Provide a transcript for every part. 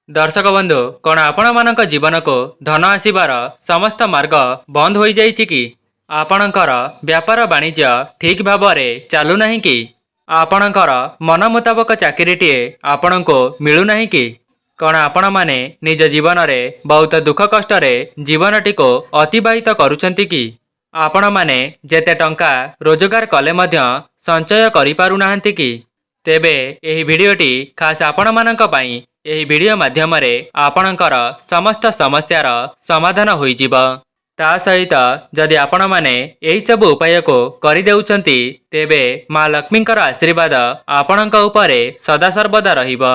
दर्शक बंधु कौन आपण मानक जीवन को धन आसबार समस्त मार्ग बंद हो जाइछि कि आपणकर व्यापार वाणिज्य ठीक भाव में चलुना कि आपणकर मन मुताबक चाकरीटीए आपण को मिलूना कि कौन आपण माने निज जीवन में बहुत दुख कष्ट जीवनटी को अतिबाहित करुछंती कि आपण माने जेते टंका रोजगार कले मध्य संचय करि पारुनाहंती कि तेबे एही भिडियोटी खास आपण मानक पई एही भिडियो माध्यम रे आपणकर समस्त समस्यार समाधान होई जिवो। ता सहित जदि आपण माने एही सब उपाय को करि देउछंती तेबे मां लक्ष्मीकर आशीर्वाद आपणक उपरे सदा सर्वदा रहिबो।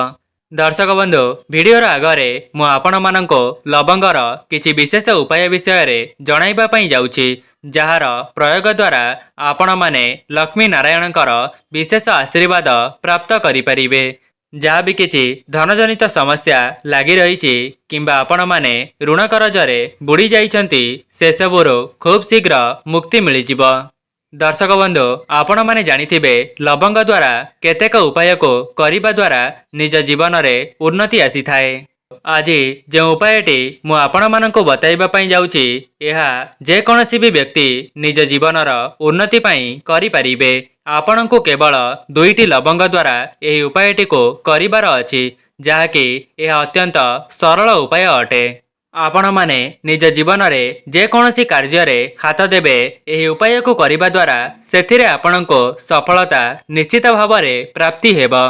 दर्शक बंधु भिडियोर आगरे मु आपण माननको लवंगर किछि विशेष उपाय विषय रे जणाइबा पई जाउछि जार प्रयोग द्वारा आपण माने लक्ष्मी नारायणकर विशेष आशीर्वाद प्राप्त करि परिबे। जहाँ भी किछि धनजनित समस्या लगी रही किंबा आपण माने ऋण करजरे बुड़ी जाइछंती से सबुरो खूब शीघ्र मुक्ति मिल जिवो। दर्शक बंधु आपण माने जानिथिबे लवंग द्वारा केतेक उपाय को करिबा द्वारा निज जीवन रे उन्नति आसी थाए। आज जो उपायटी मु आपण माननको बताइबा पई जाउछि एहा जे कोनोसी भी व्यक्ति निज जीवनर उन्नति पई करि परिबे। आपणको केवल दुईटी लवंग द्वारा एही उपायटी को करिबार अछि जाहाकि यह अत्यंत सरल उपाय अटे। आपण माने निज जीवन रे जे कोनोसी कार्य रे हाथ देबे एही उपाय को करिबा द्वारा सेथिरे आपणको सफलता निश्चित भाव रे प्राप्ति हेबो।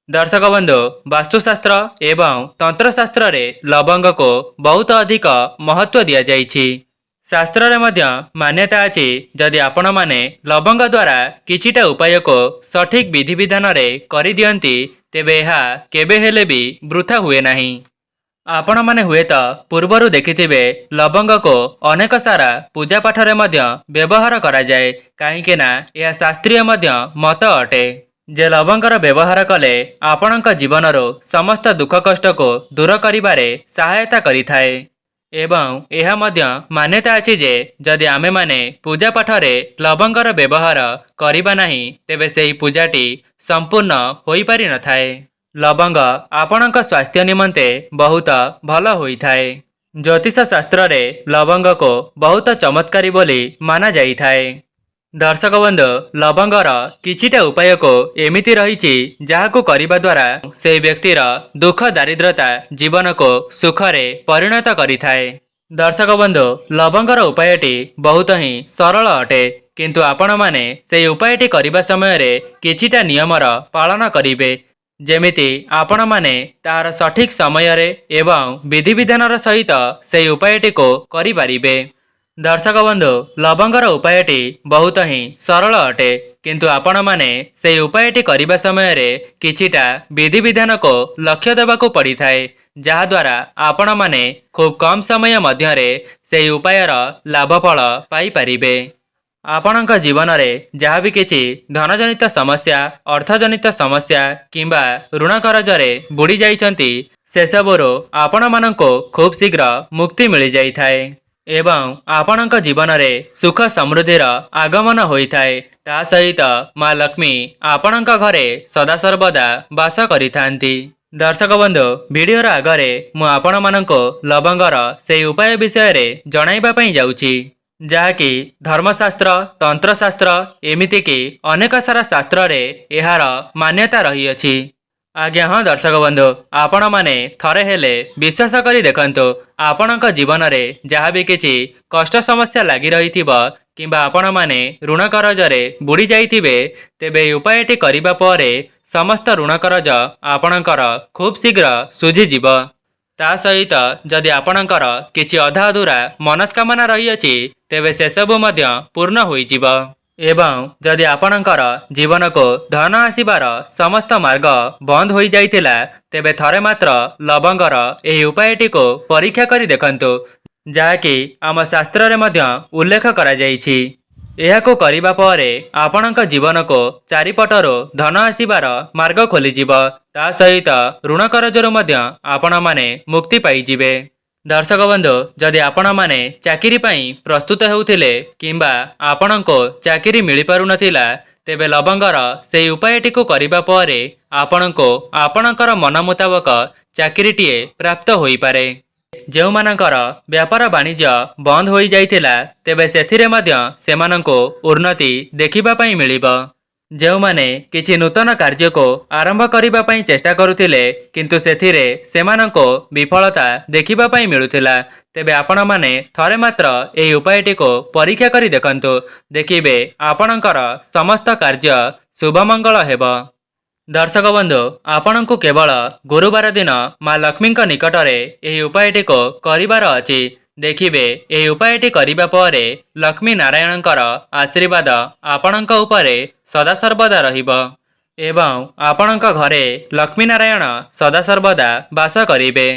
दर्शक बंधु वास्तुशास्त्र एवं तंत्रशास्त्र रे लवंग को बहुत अधिक महत्व दिया जाइछि। शास्त्र रे मध्य मान्यता अछि जदि आपण माने लवंग द्वारा किछिटा उपाय को सठिक विधि विधान रे करि दियंती तेबे एहा केबे हेले भी वृथा हुए नाही। आपण माने हुए तो पूर्वरु देखिथिबे लवंग को अनेक सारा पूजा पाठ रे मध्य व्यवहार करा जाए काहेकि ना यह शास्त्रीय मध्य मत अटे जे लवंगर व्यवहार कले आपणक जीवनरो समस्त दुख कष्ट को दूर करिबारे सहायता करिथाए। एवं यह मध्य मान्यता अछि जे जदि आमे माने पूजा पाठ रे लवंगर व्यवहार करिबा नाही तेबे सेही पूजाटी संपूर्ण होई पारि न थाए। लवंग आपणक स्वास्थ्य निमंते बहुत भल होई थाए। ज्योतिष शास्त्र रे लवंग को बहुत चमत्कारी बोली माना जाई थाए। दर्शक बंधु लवंगर किछिटा उपाय को एमिति रहिछि जाहाको करिबा द्वारा से व्यक्तिर दुख दारिद्रता जीवन को सुख रे परिणत करिथाए। दर्शक बंधु लवंगर उपायटी बहुत ही सरल अटे किंतु आपण माने से उपायटी करिबा समय रे किछिटा नियमर पालन करिबे जेमिति आपण माने तार सठिक समय रे एवं विधि विधानर सहित से उपायटी को करि पारिबे। दर्शक बंधु लवंगर उपायटी बहुत ही सरल अटे किंतु आपण माने से उपायटी करिबा समय रे किछिटा विधि विधान को लक्ष्य देबाको पड़ी थाए जहा द्वारा आपण माने खूब कम समय मध्य रे से उपायर लाभफल पाई परिबे। आपणक जीवन रे जहा भी किछि धनजनित समस्या अर्थजनित समस्या किंबा ऋण करजरे बुड़ी जाइछंती से सबरो आपण मानको खूब शीघ्र मुक्ति मिल जाई थाए एवं आपणक जीवन रे सुख समृद्धिर आगमन होइथाए। ता सहित मां लक्ष्मी आपणक घरे सदा सर्वदा वास करिथांती। दर्शक बंधु भिडियोर आगरे मु आपण मानको लवंगर से उपाय विषय रे जणाइबा पई जाउछि जाहाकि धर्मशास्त्र तंत्रशास्त्र एमिति कि अनेक सारा शास्त्र रे एहार मान्यता रही अछि। आज्ञा हाँ दर्शक बंधु आपण माने थरे हेले विश्वास करी देखंतु आपणक जीवन रे जहाँ भी किछि कष्ट समस्या लगी रही किंबा आपण माने ऋण करजरे बुड़ी जाइथिबे तेबे उपायटी करिबा परे समस्त ऋण करज आपणकर खूब शीघ्र सुझी जिवो। ता सहित जदि आपणकर किछि अधा अधूरा मनस्कामना रही अछि तेबे से सब मध्य पूर्ण होई जिवो। एवं जदि आपणकर जीवन को धन आसीबार समस्त मार्ग बंद हो जाइतिला तेबे थरे मात्र लवंगर एही उपायटी को परीक्षा करी देखंतु जाहाकि आम शास्त्र रे मध्य उल्लेख करा जाइछि। एहाको करिबा परे आपणक जीवन को चारिपटरो धन आसीबार मार्ग खोली जिवो। ता सहित ऋण करजरु मध्य आपण माने मुक्ति पाई जिवे। दर्शक बंधु जदि आपण माने चाकरी पई प्रस्तुत हेउथिले किंबा आपणको चाकरी मिली पारु नथिला तेबे लवंगर से उपायटी को करिबा परे आपणको आपणकर मन मुताबक ଚାକିରିଟିଏ ପ୍ରାପ୍ତ ହୋଇପାରେ। ଯେଉଁମାନଙ୍କର ବ୍ୟାପାର ବାଣିଜ୍ୟ ବନ୍ଦ ହୋଇଯାଇଥିଲା ତେବେ ସେଥିରେ ମଧ୍ୟ ସେମାନଙ୍କୁ ଉନ୍ନତି ଦେଖିବା ପାଇଁ ମିଳିବ। ଯେଉଁମାନେ କିଛି ନୂତନ କାର୍ଯ୍ୟକୁ ଆରମ୍ଭ କରିବା ପାଇଁ ଚେଷ୍ଟା କରୁଥିଲେ କିନ୍ତୁ ସେଥିରେ ସେମାନଙ୍କୁ ବିଫଳତା ଦେଖିବା ପାଇଁ ମିଳୁଥିଲା ତେବେ ଆପଣମାନେ ଥରେ ମାତ୍ର ଏହି ଉପାୟଟିକୁ ପରୀକ୍ଷା କରି ଦେଖନ୍ତୁ। ଦେଖିବେ ଆପଣଙ୍କର ସମସ୍ତ କାର୍ଯ୍ୟ ଶୁଭମଙ୍ଗଳ ହେବ। ଦର୍ଶକ ବନ୍ଧୁ, ଆପଣଙ୍କୁ କେବଳ ଗୁରୁବାର ଦିନ ମା ଲକ୍ଷ୍ମୀଙ୍କ ନିକଟରେ ଏହି ଉପାୟଟିକୁ କରିବାର ଅଛି। ଦେଖିବେ ଏହି ଉପାୟଟି କରିବା ପରେ ଲକ୍ଷ୍ମୀ ନାରାୟଣଙ୍କର ଆଶୀର୍ବାଦ ଆପଣଙ୍କ ଉପରେ ସଦାସର୍ବଦା ରହିବ ଏବଂ ଆପଣଙ୍କ ଘରେ ଲକ୍ଷ୍ମୀ ନାରାୟଣ ସଦାସର୍ବଦା ବାସ କରିବେ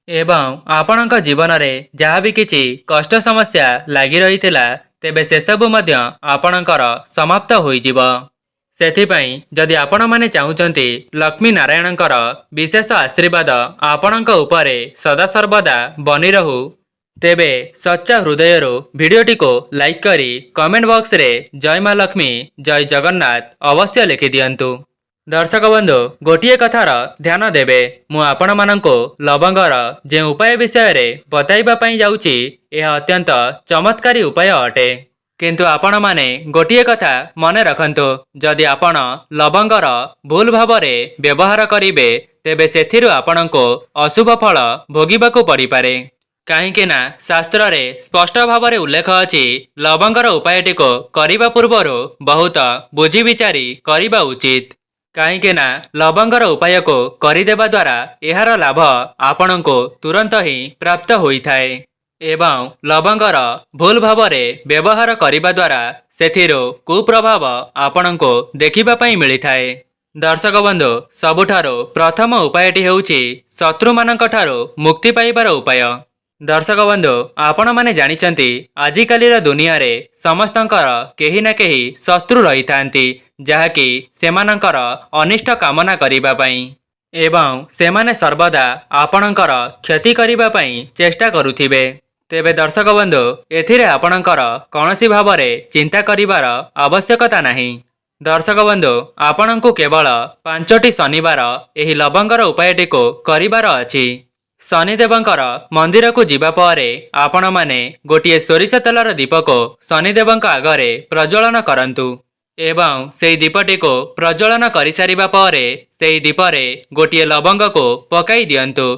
ଏବଂ ଆପଣଙ୍କ ଜୀବନରେ ଯାହା ବି କିଛି କଷ୍ଟ ସମସ୍ୟା ଲାଗି ରହିଥିଲା ତେବେ ସେସବୁ ମଧ୍ୟ ଆପଣଙ୍କର ସମାପ୍ତ ହୋଇଯିବ। ସେଥିପାଇଁ ଯଦି ଆପଣମାନେ ଚାହୁଁଛନ୍ତି ଲକ୍ଷ୍ମୀ ନାରାୟଣଙ୍କର ବିଶେଷ ଆଶୀର୍ବାଦ ଆପଣଙ୍କ ଉପରେ ସଦାସର୍ବଦା ବନି ରହୁ ତେବେ ସଚ୍ଚା ହୃଦୟରୁ ଭିଡ଼ିଓଟିକୁ ଲାଇକ୍ କରି କମେଣ୍ଟ ବକ୍ସରେ ଜୟ ମା ଲକ୍ଷ୍ମୀ ଜୟ ଜଗନ୍ନାଥ ଅବଶ୍ୟ ଲେଖିଦିଅନ୍ତୁ। ଦର୍ଶକ ବନ୍ଧୁ, ଗୋଟିଏ କଥାର ଧ୍ୟାନ ଦେବେ, ମୁଁ ଆପଣମାନଙ୍କୁ ଲବଙ୍ଗର ଯେଉଁ ଉପାୟ ବିଷୟରେ ବତାଇବା ପାଇଁ ଯାଉଛି ଏହା ଅତ୍ୟନ୍ତ ଚମତ୍କାରୀ ଉପାୟ ଅଟେ। କିନ୍ତୁ ଆପଣମାନେ ଗୋଟିଏ କଥା ମନେ ରଖନ୍ତୁ, ଯଦି ଆପଣ ଲବଙ୍ଗର ଭୁଲ ଭାବରେ ବ୍ୟବହାର କରିବେ ତେବେ ସେଥିରୁ ଆପଣଙ୍କୁ ଅଶୁଭ ଫଳ ଭୋଗିବାକୁ ପଡ଼ିପାରେ। କାହିଁକି ନା ଶାସ୍ତ୍ରରେ ସ୍ପଷ୍ଟ ଭାବରେ ଉଲ୍ଲେଖ ଅଛି ଲବଙ୍ଗର ଉପାୟଟିକୁ କରିବା ପୂର୍ବରୁ ବହୁତ ବୁଝି ବିଚାରି କରିବା ଉଚିତ। କାହିଁକି ନା ଲବଙ୍ଗର ଉପାୟକୁ କରିଦେବା ଦ୍ୱାରା ଏହାର ଲାଭ ଆପଣଙ୍କୁ ତୁରନ୍ତ ହିଁ ପ୍ରାପ୍ତ ହୋଇଥାଏ ଏବଂ ଲବଙ୍ଗର ଭୁଲ ଭାବରେ ବ୍ୟବହାର କରିବା ଦ୍ୱାରା ସେଥିରୁ କୁପ୍ରଭାବ ଆପଣଙ୍କୁ ଦେଖିବା ପାଇଁ ମିଳିଥାଏ। ଦର୍ଶକ ବନ୍ଧୁ, ସବୁଠାରୁ ପ୍ରଥମ ଉପାୟଟି ହେଉଛି ଶତ୍ରୁମାନଙ୍କଠାରୁ ମୁକ୍ତି ପାଇବାର ଉପାୟ। ଦର୍ଶକ ବନ୍ଧୁ, ଆପଣମାନେ ଜାଣିଛନ୍ତି ଆଜିକାଲିର ଦୁନିଆରେ ସମସ୍ତଙ୍କର କେହି ନା କେହି ଶତ୍ରୁ ରହିଥାନ୍ତି ଯାହାକି ସେମାନଙ୍କର ଅନିଷ୍ଟ କାମନା କରିବା ପାଇଁ ଏବଂ ସେମାନେ ସର୍ବଦା ଆପଣଙ୍କର କ୍ଷତି କରିବା ପାଇଁ ଚେଷ୍ଟା କରୁଥିବେ। ତେବେ ଦର୍ଶକ ବନ୍ଧୁ, ଏଥିରେ ଆପଣଙ୍କର କୌଣସି ଭାବରେ ଚିନ୍ତା କରିବାର ଆବଶ୍ୟକତା ନାହିଁ। ଦର୍ଶକ ବନ୍ଧୁ, ଆପଣଙ୍କୁ କେବଳ 5ଟି ଶନିବାର ଏହି ଲବଙ୍ଗର ଉପାୟଟିକୁ କରିବାର ଅଛି। ଶନିଦେବଙ୍କର ମନ୍ଦିରକୁ ଯିବା ପରେ ଆପଣମାନେ ଗୋଟିଏ ସୋରିଷ ତେଲର ଦୀପକୁ ଶନିଦେବଙ୍କ ଆଗରେ ପ୍ରଜ୍ୱଳନ କରନ୍ତୁ ଏବଂ ସେହି ଦୀପଟିକୁ ପ୍ରଜ୍ୱଳନ କରିସାରିବା ପରେ ସେହି ଦୀପରେ ଗୋଟିଏ ଲବଙ୍ଗକୁ ପକାଇ ଦିଅନ୍ତୁ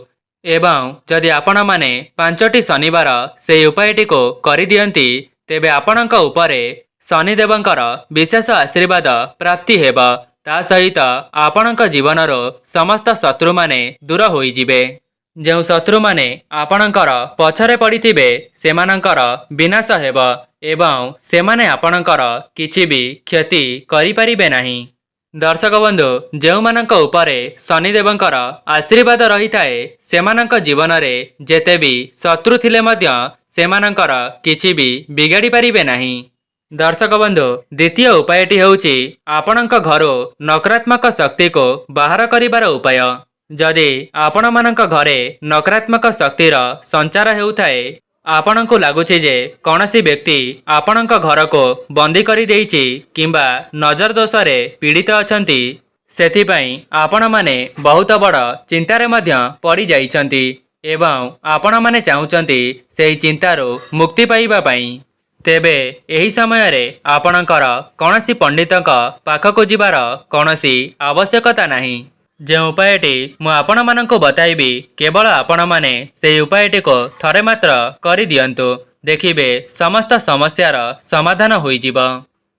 ଏବଂ ଯଦି ଆପଣମାନେ 5ଟି ଶନିବାର ସେହି ଉପାୟଟିକୁ କରିଦିଅନ୍ତି ତେବେ ଆପଣଙ୍କ ଉପରେ ଶନିଦେବଙ୍କର ବିଶେଷ ଆଶୀର୍ବାଦ ପ୍ରାପ୍ତି ହେବ। ତା ସହିତ ଆପଣଙ୍କ ଜୀବନରୁ ସମସ୍ତ ଶତ୍ରୁମାନେ ଦୂର ହୋଇଯିବେ। ଯେଉଁ ଶତ୍ରୁମାନେ ଆପଣଙ୍କର ପଛରେ ପଡ଼ିଥିବେ ସେମାନଙ୍କର ବିନାଶ ହେବ ଏବଂ ସେମାନେ ଆପଣଙ୍କର କିଛି ବି କ୍ଷତି କରିପାରିବେ ନାହିଁ। ଦର୍ଶକ ବନ୍ଧୁ, ଯେଉଁମାନଙ୍କ ଉପରେ ଶନିଦେବଙ୍କର ଆଶୀର୍ବାଦ ରହିଥାଏ ସେମାନଙ୍କ ଜୀବନରେ ଯେତେ ବି ଶତ୍ରୁ ଥିଲେ ମଧ୍ୟ ସେମାନଙ୍କର କିଛି ବି ବିଗାଡ଼ି ପାରିବେ ନାହିଁ। ଦର୍ଶକ ବନ୍ଧୁ, ଦ୍ୱିତୀୟ ଉପାୟଟି ହେଉଛି ଆପଣଙ୍କ ଘରୁ ନକାରାତ୍ମକ ଶକ୍ତିକୁ ବାହାର କରିବାର ଉପାୟ। ଯଦି ଆପଣମାନଙ୍କ ଘରେ ନକାରାତ୍ମକ ଶକ୍ତିର ସଞ୍ଚାର ହେଉଥାଏ, ଆପଣଙ୍କୁ ଲାଗୁଛି ଯେ କୌଣସି ବ୍ୟକ୍ତି ଆପଣଙ୍କ ଘରକୁ ବନ୍ଦୀ କରିଦେଇଛି କିମ୍ବା ନଜର ଦୋଷରେ ପୀଡ଼ିତ ଅଛନ୍ତି, ସେଥିପାଇଁ ଆପଣମାନେ ବହୁତ ବଡ଼ ଚିନ୍ତାରେ ମଧ୍ୟ ପଡ଼ିଯାଇଛନ୍ତି ଏବଂ ଆପଣମାନେ ଚାହୁଁଛନ୍ତି ସେହି ଚିନ୍ତାରୁ ମୁକ୍ତି ପାଇବା ପାଇଁ। ତେବେ ଏହି ସମୟରେ ଆପଣଙ୍କର କୌଣସି ପଣ୍ଡିତଙ୍କ ପାଖକୁ ଯିବାର କୌଣସି ଆବଶ୍ୟକତା ନାହିଁ। ଯେଉଁ ଉପାୟଟି ମୁଁ ଆପଣମାନଙ୍କୁ ବତାଇବି କେବଳ ଆପଣମାନେ ସେହି ଉପାୟଟିକୁ ଥରେ ମାତ୍ର କରିଦିଅନ୍ତୁ। ଦେଖିବେ ସମସ୍ତ ସମସ୍ୟାର ସମାଧାନ ହୋଇଯିବ।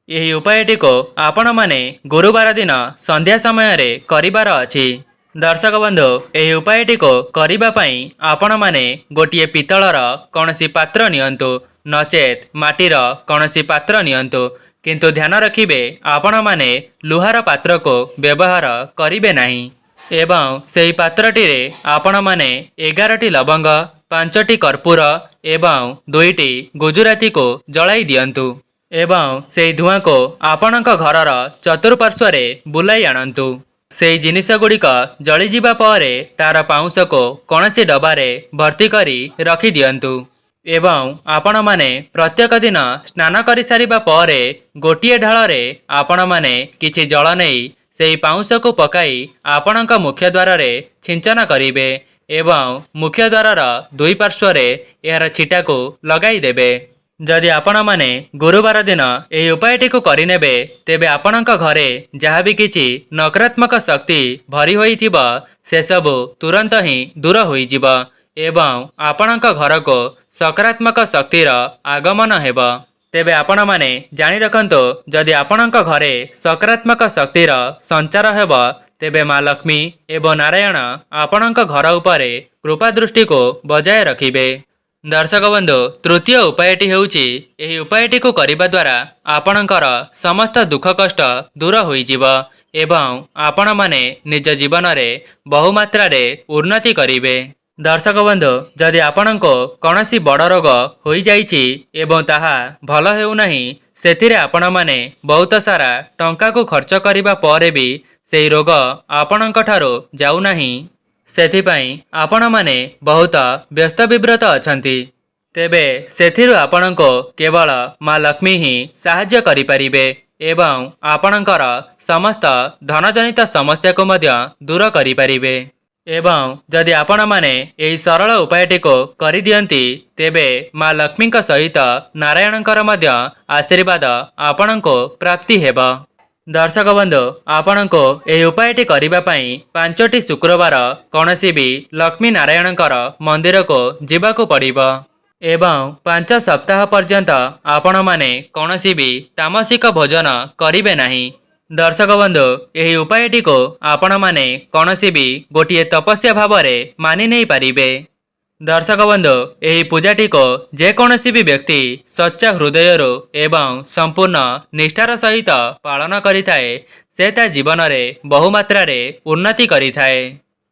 ଏହି ଉପାୟଟିକୁ ଆପଣମାନେ ଗୁରୁବାର ଦିନ ସନ୍ଧ୍ୟା ସମୟରେ କରିବାର ଅଛି। ଦର୍ଶକ ବନ୍ଧୁ, ଏହି ଉପାୟଟିକୁ କରିବା ପାଇଁ ଆପଣମାନେ ଗୋଟିଏ ପିତ୍ତଳର କୌଣସି ପାତ୍ର ନିଅନ୍ତୁ ନଚେତ୍ ମାଟିର କୌଣସି ପାତ୍ର ନିଅନ୍ତୁ, କିନ୍ତୁ ଧ୍ୟାନ ରଖିବେ ଆପଣମାନେ ଲୁହାର ପାତ୍ରକୁ ବ୍ୟବହାର କରିବେ ନାହିଁ ଏବଂ ସେହି ପାତ୍ରଟିରେ ଆପଣମାନେ 11ଟି ଲବଙ୍ଗ, 5ଟି କର୍ପୂର ଏବଂ 2ଟି ଗୁଜୁରାତିକୁ ଜଳାଇ ଦିଅନ୍ତୁ ଏବଂ ସେହି ଧୂଆଁକୁ ଆପଣଙ୍କ ଘରର ଚତୁଃପାର୍ଶ୍ୱରେ ବୁଲାଇ ଆଣନ୍ତୁ। ସେହି ଜିନିଷଗୁଡ଼ିକ ଜଳିଯିବା ପରେ ତାର ପାଉଁଶକୁ କୌଣସି ଡବାରେ ଭର୍ତ୍ତି କରି ରଖିଦିଅନ୍ତୁ ଏବଂ ଆପଣମାନେ ପ୍ରତ୍ୟେକ ଦିନ ସ୍ନାନ କରିସାରିବା ପରେ ଗୋଟିଏ ଢାଳରେ ଆପଣମାନେ କିଛି ଜଳ ନେଇ ସେହି ପାଉଁଶକୁ ପକାଇ ଆପଣଙ୍କ ମୁଖ୍ୟ ଦ୍ୱାରରେ ଛିଞ୍ଚନ କରିବେ एवं मुख्य द्वारर दुई पार्श्वर यार छिटा को लगाई देबे। जदि आपण माने गुरुवार दिन एही उपायटी को करिनेबे तेबे आपणक घरे जहाँ भी किछि नकारात्मक शक्ति भरी होइथिबो से सब तुरंत ही दूर होइजिबो एवं आपणक घर को सकारात्मक शक्तिर आगमन हेबो। तेबे आपण माने जानि रखंतो जदि आपणक घरे सकारात्मक शक्तिर संचार हेबो तेबे माँ लक्ष्मी एवं नारायण आपणक घर उपरे कृपा दृष्टि को बजाय रखिबे। दर्शक बंधु तृतीय उपायटी हेउची एही उपायटी को करिबा द्वारा आपणकर समस्त दुख कष्ट दूर होइजिबो एवं आपण माने निज जीवन रे बहु मात्रा रे उन्नति करिवे। दर्शक बंधु जदि आपणको कौनसी बड़ रोग होई जाइछि एवं ताहा भल हेउ नाही सेथिरे आपण माने बहुत सारा टंका को खर्च करिबा परे भी सेही रोग आपणक ठारो जाउ नाही सेथिपाई आपण माने बहुत व्यस्त विव्रत अछंती। तेबे सेथिरु आपणको केवल माँ लक्ष्मी ही साहाय्य करि परिबे एवं आपणकर समस्त धनजनित समस्या को मध्य दूर करि परिबे। एवं जदि आपण माने एही सरल उपायटी को करि दियंती तेबे माँ लक्ष्मी सहित नारायणकर मध्य आशीर्वाद आपणको प्राप्ति हेबो। दर्शक बंधु आपणको एही उपायटी करिबा पई 5टी शुक्रवार कौनसी भी लक्ष्मी नारायणकर मंदिर को जिबाकू पड़िबो एवं 5 सप्ताह पर्यंत आपण माने कौनसी भी तामसिक भोजन करिबे नाही। दर्शक बंधु एही उपायटी को आपण माने कौनसी भी गोटिए तपस्या भावरे मानि नहीं पारिबे। दर्शक बंधु एही पूजाटी को जेकोसी भी व्यक्ति सच्चा हृदयरो एवं संपूर्ण निष्ठार सहित पालन करिथाए से ता जीवन रे बहु मात्रा रे उन्नति करिथाए।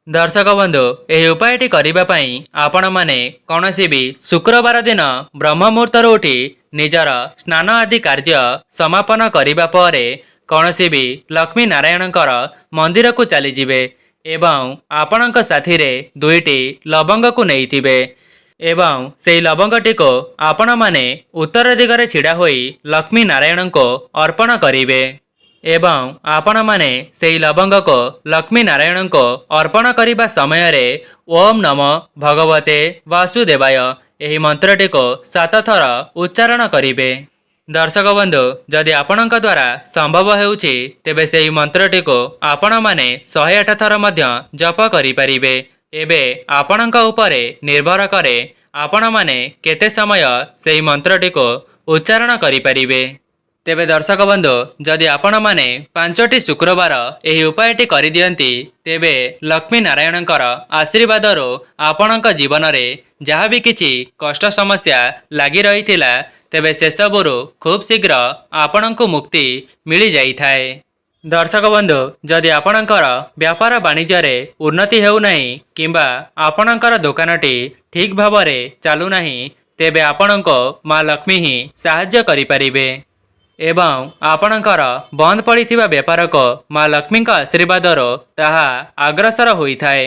दर्शक बंधु एही उपायटी करिबा पई आपण माने कौनसी भी शुक्रवार दिन ब्रह्म मुहूर्तरू उठी निजर स्नान आदि कार्य समापन करिबा परे कौनसी भी लक्ष्मी नारायणकर मंदिर को चली जिवे एवं आपणक साथी रे 2टी लवंग को नेइथिबे एवं सेही लवंगटी को आपण माने उत्तर दिगरे छिड़ा होई लक्ष्मी नारायण को अर्पण करिवे एवं आपण माने सेही लवंग को लक्ष्मी नारायण को अर्पण करिबा समय रे ओम नमो भगवते वासुदेवाय एही मंत्रटी को 7 थर उच्चारण करिवे। दर्शक बंधु जदि आपणक द्वारा संभव हेउछि तेबे सेही मंत्रटी को आपण माने 108 थर मध्य जप करि परिबे। एबे आपणक उपरे निर्भर करे आपण माने केते समय सेही मंत्रटी को उच्चारण करि परिबे। तेबे दर्शक बंधु जदि आपण माने 5टी शुक्रवार एही उपायटी करि दियंती तेबे लक्ष्मी नारायणकर आशीर्वादरो आपणक जीवन रे जहाँ भी किछि कष्ट समस्या लागि रहिथिला तेबे से सबुरु खूब शीघ्र आपणको मुक्ति मिली जाई थाए। दर्शक बंधु जदि आपणकर व्यापार वाणिज्य रे उन्नति हेउ नाही किंबा आपणकर दुकानटी ठीक भावरे चालू नाही तेबे आपणको माँ लक्ष्मी ही साहाय्य करि परिबे एवं आपणकर बंद पड़िथिबा व्यापार को माँ लक्ष्मी आशीर्वादरो ताहा अग्रसर होई थाए।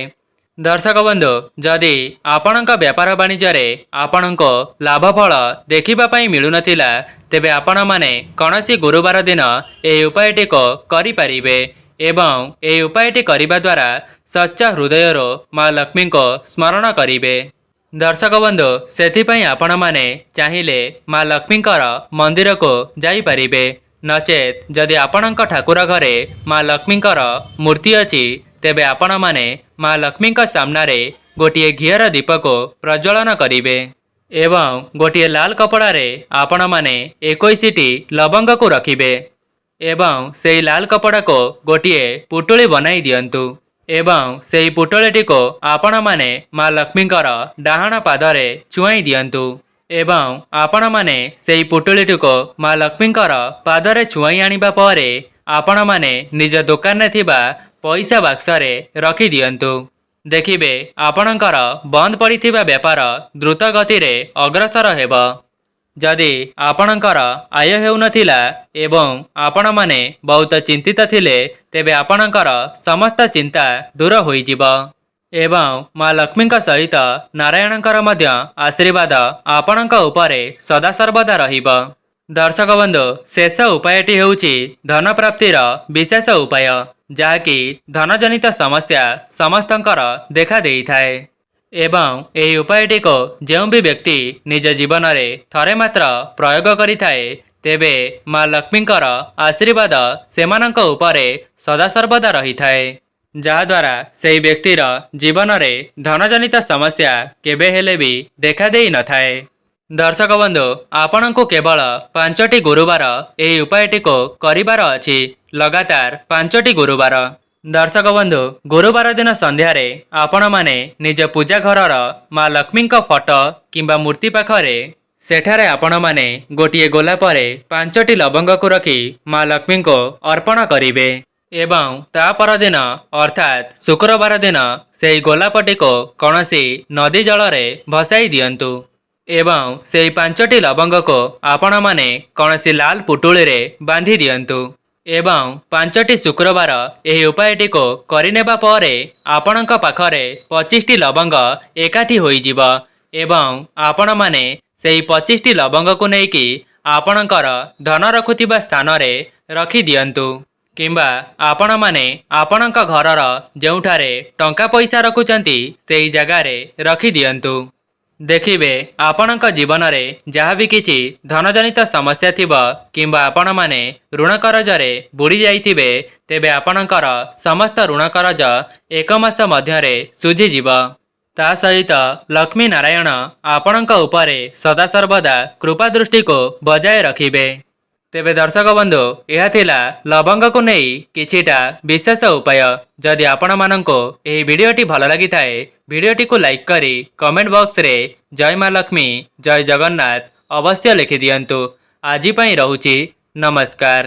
दर्शक बंधु जदि आपणक व्यापार वाणिज्य रे आपणको लाभफल देखिबा पई मिलु नथिला तेबे आपण माने कौनसी गुरुवार दिन एही उपायटी को करि परिबे एवं एही उपायटी करिबा द्वारा सच्चा हृदयरो माँ लक्ष्मी को स्मरण करिबे। दर्शक बंधु सेथिपई आपण माने चाहिले माँ लक्ष्मीकर मंदिर को जाई परिबे नचेत जदि आपणक ठाकुर घरे माँ लक्ष्मीकर मूर्ति अछि तेबे आपण माने माँ लक्ष्मी सामना रे गोटिए घियर दीप को प्रज्वलन करिवे एवं गोटिए लाल कपड़ा रे आपण माने 21टी लवंग को रखिबे एवं सेही लाल कपड़ा को गोटिए पुटुली बनाई दियंतु एवं सेही पुटुलीटी को आपण माने माँ लक्ष्मीकर डाहाण पादरे छुआई दियंतु एवं आपण माने सेही पुटुलीटी को माँ लक्ष्मीकर पादरे छुआई आनिबा परे आपण माने निज दुकान रे थिबा पैसा बाक्स रे रखी दियंतु। देखिबे आपणकर बंद पड़िथिबा व्यापार द्रुत गति रे अग्रसर हेबो। जदि आपणकर आय हेउ नथिला एवं आपण माने बहुत चिंतित थिले तेबे आपणकर समस्त चिंता दूर होई जिवो एवं माँ लक्ष्मी सहित नारायणकर मध्य आशीर्वाद आपणक उपरे सदा सर्वदा रहिबो। दर्शक बंधु शेष उपायटी हेउछि धन प्राप्तिर विशेष उपाय जहाँकि धनजनित समस्या समस्तंकर देखा देई थाए। एवं ଏହି ଉପାୟଟିକୁ ଯେଉଁ ବି ବ୍ୟକ୍ତି ନିଜ ଜୀବନରେ ଥରେ ମାତ୍ର ପ୍ରୟୋଗ କରିଥାଏ ତେବେ ମା ଲକ୍ଷ୍ମୀଙ୍କର ଆଶୀର୍ବାଦ ସେମାନଙ୍କ ଉପରେ ସଦାସର୍ବଦା ରହିଥାଏ, ଯାହାଦ୍ୱାରା ସେହି ବ୍ୟକ୍ତିର ଜୀବନରେ ଧନଜନିତ ସମସ୍ୟା କେବେ ହେଲେ ବି ଦେଖାଦେଇ ନଥାଏ। ଦର୍ଶକ ବନ୍ଧୁ, ଆପଣଙ୍କୁ କେବଳ 5ଟି ଗୁରୁବାର ଏହି ଉପାୟଟିକୁ କରିବାର ଅଛି, ଲଗାତାର 5ଟି ଗୁରୁବାର। ଦର୍ଶକ ବନ୍ଧୁ, ଗୁରୁବାର ଦିନ ସନ୍ଧ୍ୟାରେ ଆପଣମାନେ ନିଜ ପୂଜା ଘରର ମା ଲକ୍ଷ୍ମୀଙ୍କ ଫଟୋ କିମ୍ବା ମୂର୍ତ୍ତି ପାଖରେ ସେଠାରେ ଆପଣମାନେ ଗୋଟିଏ ଗୋଲାପରେ 5ଟି ଲବଙ୍ଗକୁ ରଖି ମା ଲକ୍ଷ୍ମୀଙ୍କୁ ଅର୍ପଣ କରିବେ ଏବଂ ତା ପରଦିନ ଅର୍ଥାତ୍ ଶୁକ୍ରବାର ଦିନ ସେହି ଗୋଲାପଟିକୁ କୌଣସି ନଦୀ ଜଳରେ ଭସାଇ ଦିଅନ୍ତୁ ଏବଂ ସେହି 5ଟି ଲବଙ୍ଗକୁ ଆପଣମାନେ କୌଣସି ଲାଲ ପୁଟୁଳିରେ ବାନ୍ଧି ଦିଅନ୍ତୁ ଏବଂ 5ଟି ଶୁକ୍ରବାର ଏହି ଉପାୟଟିକୁ କରିନେବା ପରେ ଆପଣଙ୍କ ପାଖରେ 25ଟି ଲବଙ୍ଗ ଏକାଠି ହୋଇଯିବ ଏବଂ ଆପଣମାନେ ସେହି 25ଟି ଲବଙ୍ଗକୁ ନେଇକି ଆପଣଙ୍କର ଧନ ରଖୁଥିବା ସ୍ଥାନରେ ରଖିଦିଅନ୍ତୁ କିମ୍ବା ଆପଣମାନେ ଆପଣଙ୍କ ଘରର ଯେଉଁଠାରେ ଟଙ୍କା ପଇସା ରଖୁଛନ୍ତି ସେହି ଜାଗାରେ ରଖିଦିଅନ୍ତୁ। ଦେଖିବେ ଆପଣଙ୍କ ଜୀବନରେ ଯାହା ବି କିଛି ଧନଜନିତ ସମସ୍ୟା ଥିବ କିମ୍ବା ଆପଣମାନେ ଋଣ କରଜରେ ବୁଡ଼ି ଯାଇଥିବେ ତେବେ ଆପଣଙ୍କର ସମସ୍ତ ଋଣ କରଜ 1 ମାସ ମଧ୍ୟରେ ଶୁଝିଯିବ। ତା ସହିତ ଲକ୍ଷ୍ମୀ ନାରାୟଣ ଆପଣଙ୍କ ଉପରେ ସଦାସର୍ବଦା କୃପା ଦୃଷ୍ଟିକୁ ବଜାୟ ରଖିବେ। ତେବେ ଦର୍ଶକ ବନ୍ଧୁ, ଏହା ଥିଲା ଲବଙ୍ଗକୁ ନେଇ କିଛିଟା ବିଶେଷ ଉପାୟ। ଯଦି ଆପଣମାନଙ୍କୁ ଏହି ଭିଡ଼ିଓଟି ଭଲ ଲାଗିଥାଏ ଭିଡ଼ିଓଟିକୁ ଲାଇକ୍ କରି କମେଣ୍ଟ ବକ୍ସରେ ଜୟ ମା ଲକ୍ଷ୍ମୀ ଜୟ ଜଗନ୍ନାଥ ଅବଶ୍ୟ ଲେଖିଦିଅନ୍ତୁ। ଆଜି ପାଇଁ ରହୁଛି, ନମସ୍କାର।